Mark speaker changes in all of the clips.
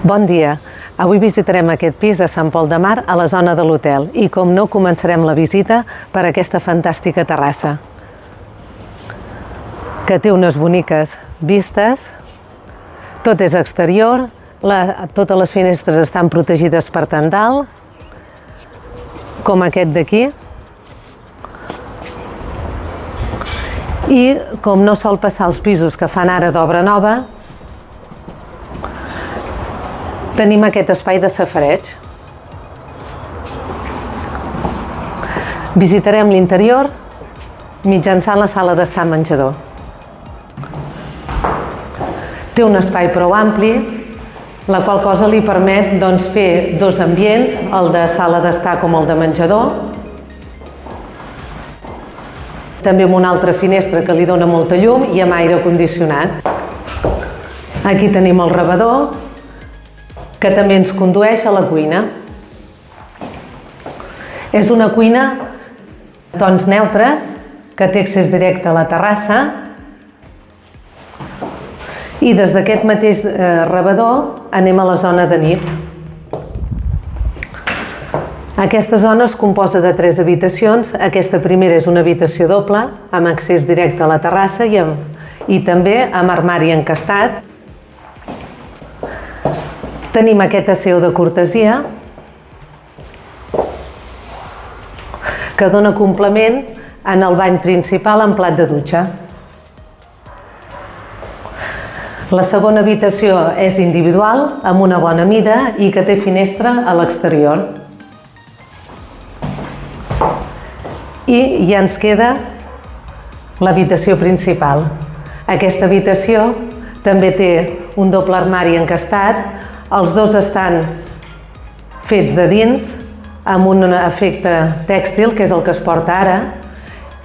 Speaker 1: Bon dia. Avui visitarem aquest pis a Sant Pol de Mar, a la zona de l'hotel, i com no, començarem la visita per aquesta fantàstica terrassa, que té unes boniques vistes. Tot és exterior, totes les finestres estan protegides per tendal, com aquest d'aquí. I com no sol passar als pisos que fan ara d'obra nova, tenim aquest espai de safareig. Visitarem l'interior mitjançant la sala d'estar menjador. Té un espai prou ampli, la qual cosa li permet fer dos ambients, el de sala d'estar com el de menjador. També amb una altra finestra que li dona molta llum i amb aire condicionat. Aquí tenim el rebedor, que també ens condueix a la cuina. És una cuina de tons neutres, que té accés directe a la terrassa, i des d'aquest mateix rebedor anem a la zona de nit. Aquesta zona es composa de 3 habitacions. Aquesta primera és una habitació doble, amb accés directe a la terrassa i també amb armari encastat. Tenim aquest aseu de cortesia, que dona complement en el bany principal amb plat de dutxa. La segona habitació és individual, amb una bona mida i que té finestra a l'exterior. I ja ens queda l'habitació principal. Aquesta habitació també té un doble armari encastat. Els dos estan fets de dins, amb un efecte tèxtil, que és el que es porta ara,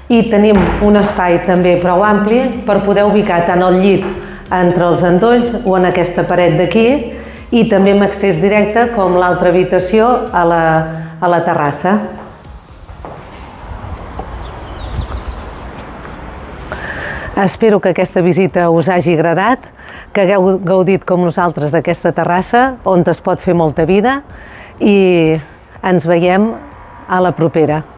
Speaker 1: i tenim un espai també prou ampli per poder ubicar tant el llit entre els endolls o en aquesta paret d'aquí, i també amb accés directe com l'altra habitació a la terrassa. Espero que aquesta visita us hagi agradat, que hagueu gaudit com nosaltres d'aquesta terrassa, on es pot fer molta vida, i ens veiem a la propera.